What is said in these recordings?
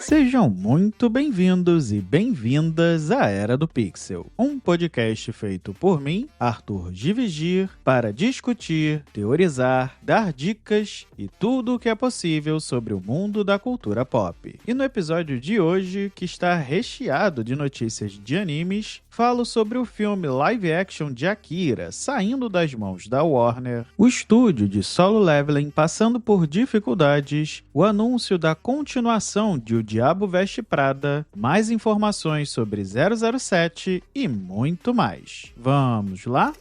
Sejam muito bem-vindos e bem-vindas à Era do Pixel, um podcast feito por mim, Arthur Givigir, para discutir, teorizar, dar dicas e tudo o que é possível sobre o mundo da cultura pop. E no episódio de hoje, que está recheado de notícias de animes, falo sobre o filme live action de Akira saindo das mãos da Warner, o estúdio de Solo Leveling passando por dificuldades, o anúncio da continuação de O Diabo Veste Prada, mais informações sobre 007 e muito mais. Vamos lá?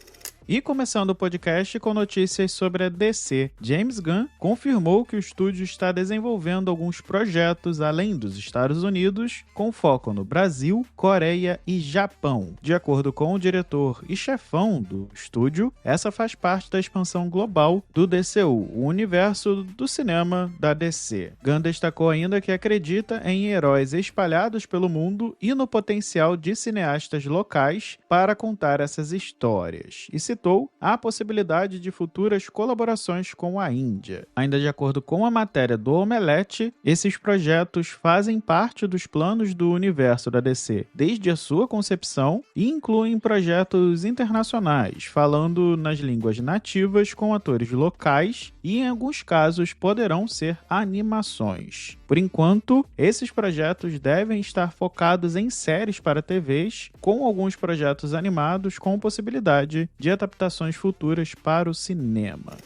E começando o podcast com notícias sobre a DC, James Gunn confirmou que o estúdio está desenvolvendo alguns projetos além dos Estados Unidos, com foco no Brasil, Coreia e Japão. De acordo com o diretor e chefão do estúdio, essa faz parte da expansão global do DCU, o universo do cinema da DC. Gunn destacou ainda que acredita em heróis espalhados pelo mundo e no potencial de cineastas locais para contar essas histórias, e citou a possibilidade de futuras colaborações com a Índia. Ainda de acordo com a matéria do Omelete, esses projetos fazem parte dos planos do universo da DC desde a sua concepção e incluem projetos internacionais, falando nas línguas nativas com atores locais e, em alguns casos, poderão ser animações. Por enquanto, esses projetos devem estar focados em séries para TVs, com alguns projetos animados com possibilidade de adaptações futuras para o cinema.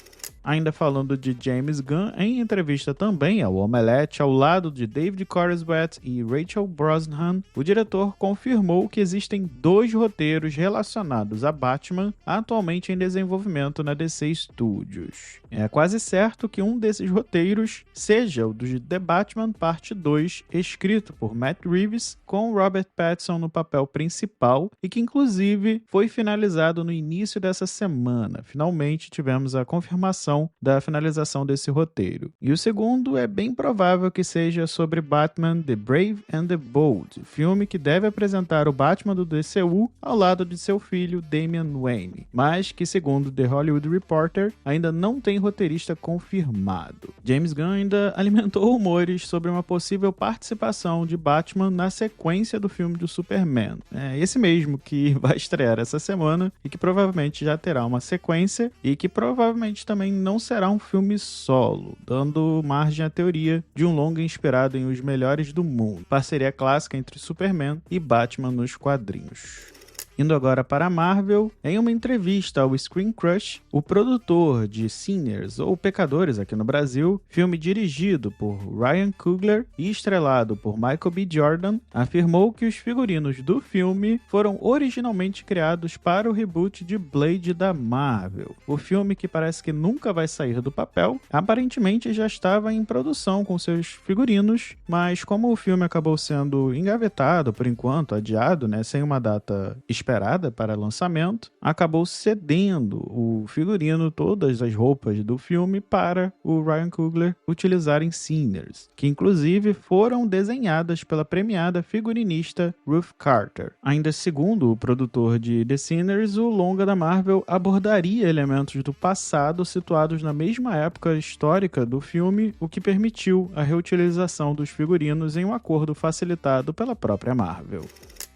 Ainda falando de James Gunn, em entrevista também ao Omelete, ao lado de David Corenswet e Rachel Brosnahan, o diretor confirmou que existem 2 roteiros relacionados a Batman atualmente em desenvolvimento na DC Studios. É quase certo que um desses roteiros seja o do The Batman Parte 2, escrito por Matt Reeves, com Robert Pattinson no papel principal e que inclusive foi finalizado no início dessa semana. Finalmente tivemos a confirmação da finalização desse roteiro. E o segundo é bem provável que seja sobre Batman The Brave and the Bold, filme que deve apresentar o Batman do DCU ao lado de seu filho Damian Wayne, mas que, segundo The Hollywood Reporter, ainda não tem roteirista confirmado. James Gunn ainda alimentou rumores sobre uma possível participação de Batman na sequência do filme do Superman. É esse mesmo que vai estrear essa semana e que provavelmente já terá uma sequência e que provavelmente também não será um filme solo, dando margem à teoria de um longa inspirado em Os Melhores do Mundo, parceria clássica entre Superman e Batman nos quadrinhos. Indo agora para a Marvel, em uma entrevista ao Screen Crush, o produtor de Sinners, ou Pecadores aqui no Brasil, filme dirigido por Ryan Coogler e estrelado por Michael B. Jordan, afirmou que os figurinos do filme foram originalmente criados para o reboot de Blade da Marvel. O filme, que parece que nunca vai sair do papel, aparentemente já estava em produção com seus figurinos, mas como o filme acabou sendo engavetado por enquanto, adiado, sem uma data esperada para lançamento, acabou cedendo o figurino, todas as roupas do filme, para o Ryan Coogler utilizar em Sinners, que inclusive foram desenhadas pela premiada figurinista Ruth Carter. Ainda segundo o produtor de The Sinners, o longa da Marvel abordaria elementos do passado situados na mesma época histórica do filme, o que permitiu a reutilização dos figurinos em um acordo facilitado pela própria Marvel.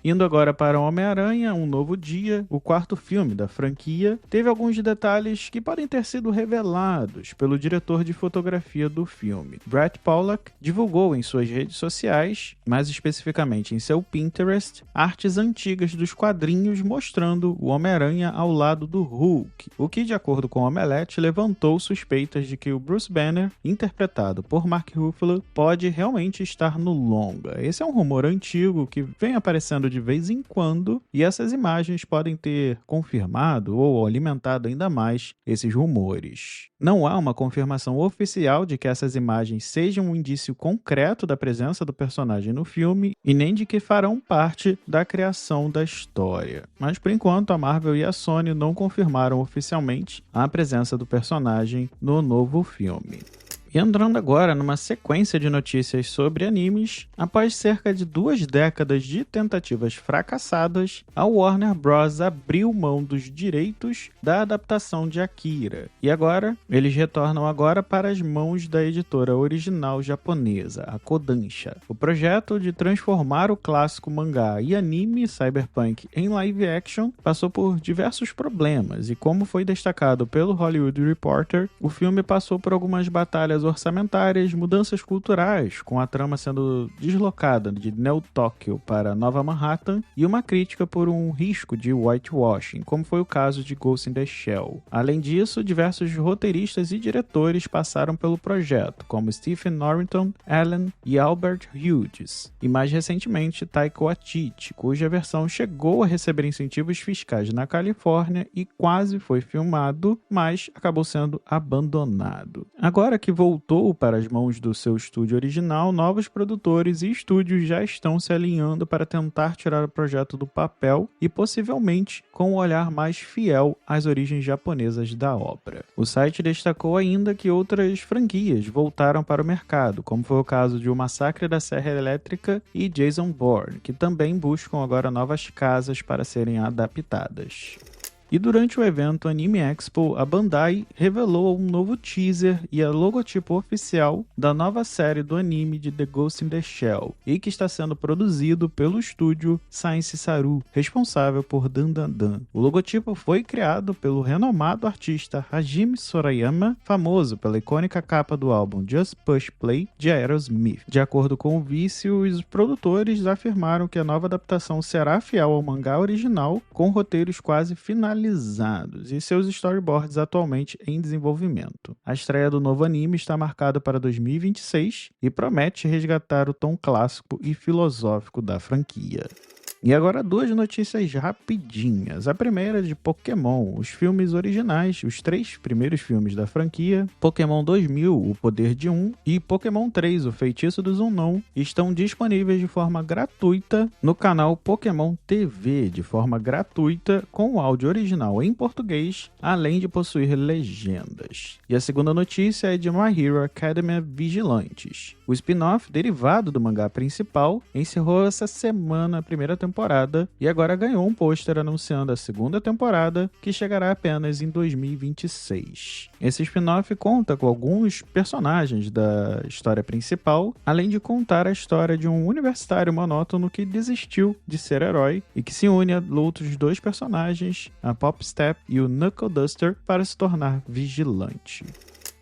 Indo agora para Homem-Aranha, Um Novo Dia, o 4º filme da franquia, teve alguns detalhes que podem ter sido revelados pelo diretor de fotografia do filme. Brett Pollack divulgou em suas redes sociais, mais especificamente em seu Pinterest, artes antigas dos quadrinhos mostrando o Homem-Aranha ao lado do Hulk, o que, de acordo com o Omelete, levantou suspeitas de que o Bruce Banner, interpretado por Mark Ruffalo, pode realmente estar no longa. Esse é um rumor antigo que vem aparecendo de vez em quando, e essas imagens podem ter confirmado ou alimentado ainda mais esses rumores. Não há uma confirmação oficial de que essas imagens sejam um indício concreto da presença do personagem no filme e nem de que farão parte da criação da história. Mas por enquanto a Marvel e a Sony não confirmaram oficialmente a presença do personagem no novo filme. E entrando agora numa sequência de notícias sobre animes, após cerca de 2 décadas de tentativas fracassadas, a Warner Bros. Abriu mão dos direitos da adaptação de Akira. E agora, eles retornam agora para as mãos da editora original japonesa, a Kodansha. O projeto de transformar o clássico mangá e anime Cyberpunk em live action passou por diversos problemas, e como foi destacado pelo Hollywood Reporter, o filme passou por algumas batalhas orçamentárias, mudanças culturais, com a trama sendo deslocada de Neo Tóquio para Nova Manhattan, e uma crítica por um risco de whitewashing, como foi o caso de Ghost in the Shell. Além disso, diversos roteiristas e diretores passaram pelo projeto, como Stephen Norrington, Alan e Albert Hughes, e mais recentemente Taika Waititi, cuja versão chegou a receber incentivos fiscais na Califórnia e quase foi filmado, mas acabou sendo abandonado. Agora que voltou para as mãos do seu estúdio original, novos produtores e estúdios já estão se alinhando para tentar tirar o projeto do papel e possivelmente com um olhar mais fiel às origens japonesas da obra. O site destacou ainda que outras franquias voltaram para o mercado, como foi o caso de O Massacre da Serra Elétrica e Jason Bourne, que também buscam agora novas casas para serem adaptadas. E durante o evento Anime Expo, a Bandai revelou um novo teaser e a logotipo oficial da nova série do anime de The Ghost in the Shell, e que está sendo produzido pelo estúdio Science Saru, responsável por Dandadan. O logotipo foi criado pelo renomado artista Hajime Sorayama, famoso pela icônica capa do álbum Just Push Play de Aerosmith. De acordo com o Vício, os produtores afirmaram que a nova adaptação será fiel ao mangá original, com roteiros quase finalizados e seus storyboards atualmente em desenvolvimento. A estreia do novo anime está marcada para 2026 e promete resgatar o tom clássico e filosófico da franquia. E agora 2 notícias rapidinhas. A primeira é de Pokémon, os filmes originais, os 3 primeiros filmes da franquia, Pokémon 2000, O Poder de Um, e Pokémon 3, O Feitiço do Unknown, estão disponíveis de forma gratuita no canal Pokémon TV, de forma gratuita, com o áudio original em português, além de possuir legendas. E a segunda notícia é de My Hero Academia Vigilantes. O spin-off derivado do mangá principal encerrou essa semana a primeira temporada e agora ganhou um pôster anunciando a segunda temporada, que chegará apenas em 2026. Esse spin-off conta com alguns personagens da história principal, além de contar a história de um universitário monótono que desistiu de ser herói e que se une a outros 2 personagens, a Pop Step e o Knuckle Duster, para se tornar vigilante.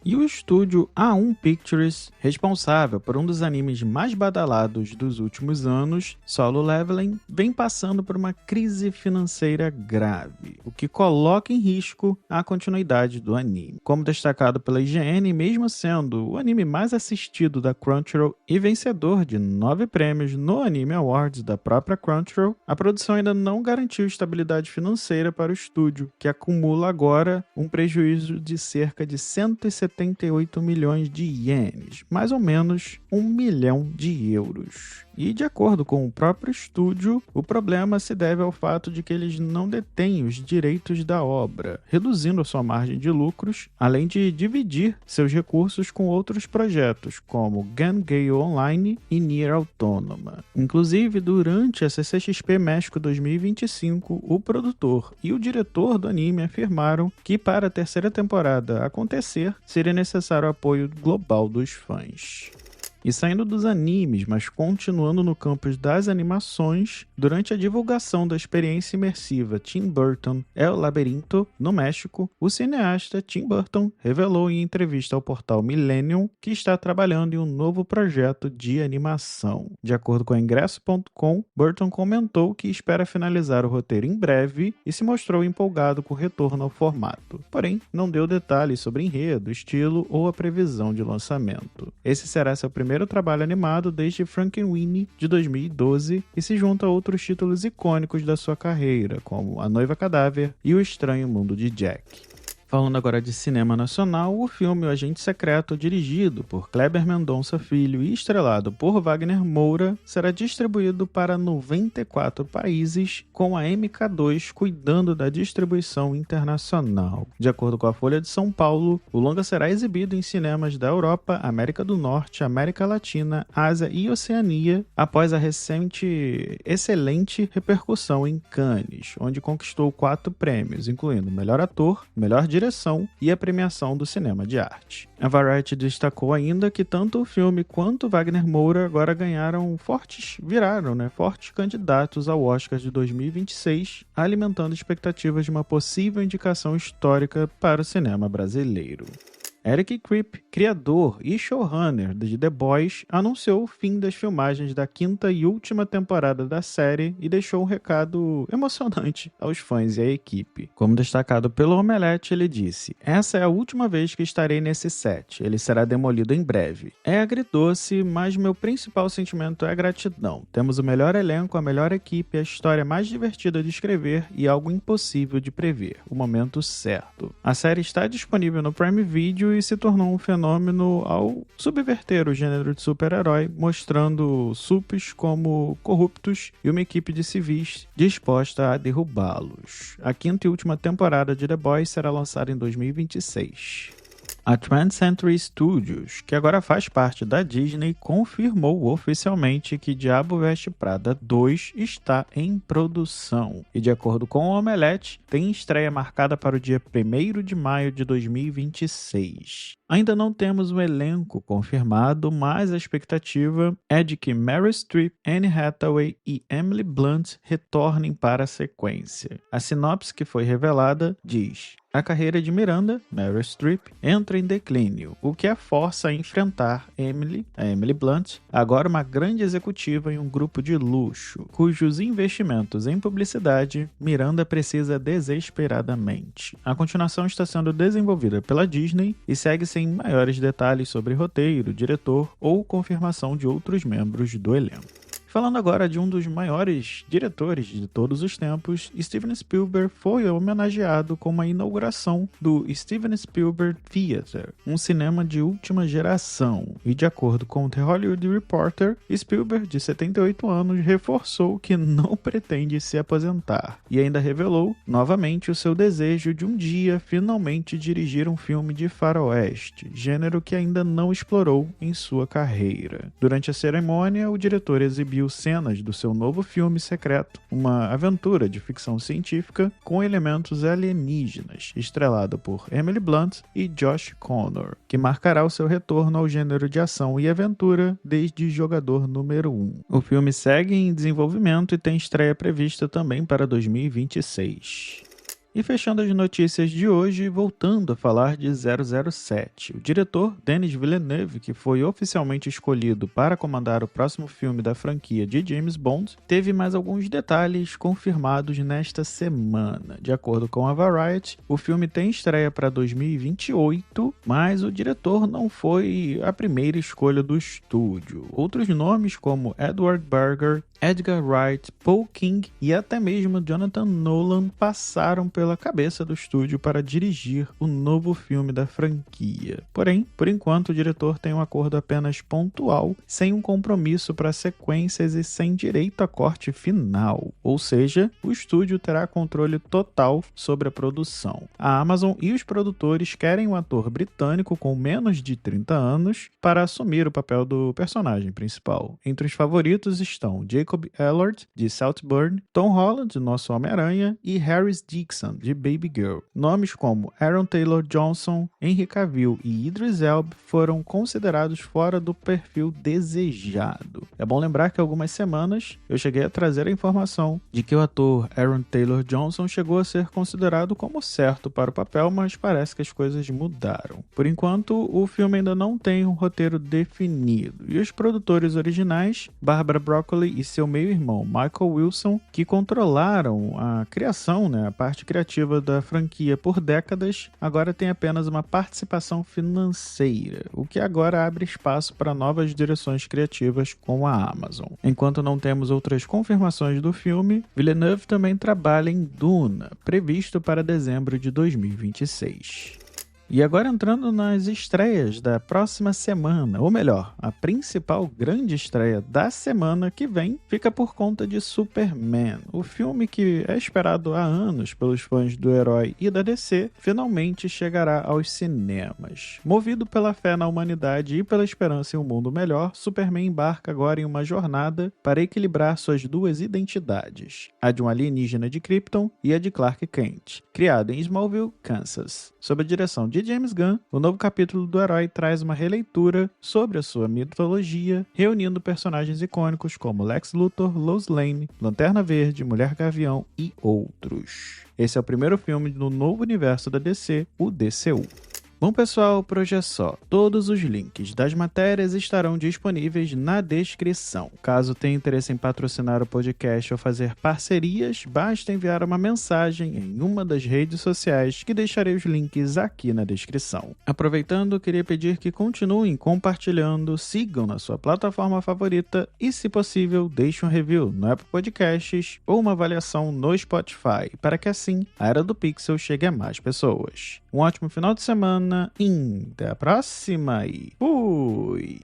E o estúdio A1 Pictures, responsável por um dos animes mais badalados dos últimos anos, Solo Leveling, vem passando por uma crise financeira grave, o que coloca em risco a continuidade do anime. Como destacado pela IGN, mesmo sendo o anime mais assistido da Crunchyroll e vencedor de 9 prêmios no Anime Awards da própria Crunchyroll, a produção ainda não garantiu estabilidade financeira para o estúdio, que acumula agora um prejuízo de cerca de 178 milhões de ienes, mais ou menos 1 milhão de euros. E de acordo com o próprio estúdio, o problema se deve ao fato de que eles não detêm os direitos da obra, reduzindo a sua margem de lucros, além de dividir seus recursos com outros projetos, como Gun-Gale Online e Nier Automata. Inclusive, durante a CCXP México 2025, o produtor e o diretor do anime afirmaram que para a terceira temporada acontecer, seria necessário o apoio global dos fãs. E saindo dos animes, mas continuando no campo das animações, durante a divulgação da experiência imersiva Tim Burton El Labirinto, no México, o cineasta Tim Burton revelou em entrevista ao portal Millennium que está trabalhando em um novo projeto de animação. De acordo com a Ingresso.com, Burton comentou que espera finalizar o roteiro em breve e se mostrou empolgado com o retorno ao formato. Porém, não deu detalhes sobre enredo, estilo ou a previsão de lançamento. Esse será seu primeiro trabalho animado desde Frankenweenie de 2012 e se junta a outros títulos icônicos da sua carreira, como A Noiva Cadáver e O Estranho Mundo de Jack. Falando agora de cinema nacional, o filme O Agente Secreto, dirigido por Kleber Mendonça Filho e estrelado por Wagner Moura, será distribuído para 94 países, com a MK2 cuidando da distribuição internacional. De acordo com a Folha de São Paulo, o longa será exibido em cinemas da Europa, América do Norte, América Latina, Ásia e Oceania, após a excelente repercussão em Cannes, onde conquistou 4 prêmios, incluindo Melhor Ator, Melhor Direção e a premiação do cinema de arte. A Variety destacou ainda que tanto o filme quanto Wagner Moura agora viraram fortes candidatos ao Oscar de 2026, alimentando expectativas de uma possível indicação histórica para o cinema brasileiro. Eric Kripke, criador e showrunner de The Boys, anunciou o fim das filmagens da 5ª e última temporada da série e deixou um recado emocionante aos fãs e à equipe. Como destacado pelo Omelete, ele disse: "Essa é a última vez que estarei nesse set, ele será demolido em breve. É agridoce, mas meu principal sentimento é gratidão. Temos o melhor elenco, a melhor equipe, a história mais divertida de escrever e algo impossível de prever, o momento certo." A série está disponível no Prime Video e se tornou um fenômeno ao subverter o gênero de super-herói, mostrando supes como corruptos e uma equipe de civis disposta a derrubá-los. A 5ª e última temporada de The Boys será lançada em 2026. A 20th Century Studios, que agora faz parte da Disney, confirmou oficialmente que Diabo Veste Prada 2 está em produção. E de acordo com o Omelete, tem estreia marcada para o dia 1º de maio de 2026. Ainda não temos um elenco confirmado, mas a expectativa é de que Meryl Streep, Anne Hathaway e Emily Blunt retornem para a sequência. A sinopse que foi revelada diz: a carreira de Miranda, Meryl Streep, entra em declínio, o que a força a enfrentar a Emily Blunt, agora uma grande executiva em um grupo de luxo, cujos investimentos em publicidade Miranda precisa desesperadamente. A continuação está sendo desenvolvida pela Disney e segue sem maiores detalhes sobre roteiro, diretor ou confirmação de outros membros do elenco. Falando agora de um dos maiores diretores de todos os tempos, Steven Spielberg foi homenageado com uma inauguração do Steven Spielberg Theater, um cinema de última geração. E de acordo com o The Hollywood Reporter, Spielberg, de 78 anos, reforçou que não pretende se aposentar e ainda revelou novamente o seu desejo de um dia finalmente dirigir um filme de faroeste, gênero que ainda não explorou em sua carreira. Durante a cerimônia, o diretor exibiu cenas do seu novo filme secreto, uma aventura de ficção científica com elementos alienígenas, estrelado por Emily Blunt e Josh Connor, que marcará o seu retorno ao gênero de ação e aventura desde Jogador Número 1. O filme segue em desenvolvimento e tem estreia prevista também para 2026. E fechando as notícias de hoje, voltando a falar de 007. O diretor Denis Villeneuve, que foi oficialmente escolhido para comandar o próximo filme da franquia de James Bond, teve mais alguns detalhes confirmados nesta semana. De acordo com a Variety, o filme tem estreia para 2028, mas o diretor não foi a primeira escolha do estúdio. Outros nomes como Edward Berger, Edgar Wright, Paul King e até mesmo Jonathan Nolan passaram pela cabeça do estúdio para dirigir o novo filme da franquia. Porém, por enquanto, o diretor tem um acordo apenas pontual, sem um compromisso para sequências e sem direito a corte final. Ou seja, o estúdio terá controle total sobre a produção. A Amazon e os produtores querem um ator britânico com menos de 30 anos para assumir o papel do personagem principal. Entre os favoritos estão Jacob Elord, de Saltburn, Tom Holland, de Nosso Homem-Aranha, e Harris Dixon, de Baby Girl. Nomes como Aaron Taylor-Johnson, Henry Cavill e Idris Elba foram considerados fora do perfil desejado. É bom lembrar que há algumas semanas eu cheguei a trazer a informação de que o ator Aaron Taylor-Johnson chegou a ser considerado como certo para o papel, mas parece que as coisas mudaram. Por enquanto, o filme ainda não tem um roteiro definido, e os produtores originais, Barbara Broccoli e seu meio-irmão Michael Wilson, que controlaram a criação, a parte criativa da franquia por décadas, agora tem apenas uma participação financeira, o que agora abre espaço para novas direções criativas com a Amazon. Enquanto não temos outras confirmações do filme, Villeneuve também trabalha em Duna, previsto para dezembro de 2026. E agora entrando nas estreias da próxima semana, ou melhor, a principal grande estreia da semana que vem fica por conta de Superman. O filme que é esperado há anos pelos fãs do herói e da DC, finalmente chegará aos cinemas. Movido pela fé na humanidade e pela esperança em um mundo melhor, Superman embarca agora em uma jornada para equilibrar suas duas identidades, a de um alienígena de Krypton e a de Clark Kent, criado em Smallville, Kansas. Sob a direção de James Gunn, o novo capítulo do herói traz uma releitura sobre a sua mitologia, reunindo personagens icônicos como Lex Luthor, Lois Lane, Lanterna Verde, Mulher Gavião e outros. Esse é o primeiro filme no novo universo da DC, o DCU. Bom pessoal, por hoje é só. Todos os links das matérias estarão disponíveis na descrição. Caso tenha interesse em patrocinar o podcast ou fazer parcerias, basta enviar uma mensagem em uma das redes sociais que deixarei os links aqui na descrição. Aproveitando, queria pedir que continuem compartilhando, sigam na sua plataforma favorita e, se possível, deixem um review no Apple Podcasts ou uma avaliação no Spotify, para que assim a Era do Pixel chegue a mais pessoas. Um ótimo final de semana e até a próxima e fui!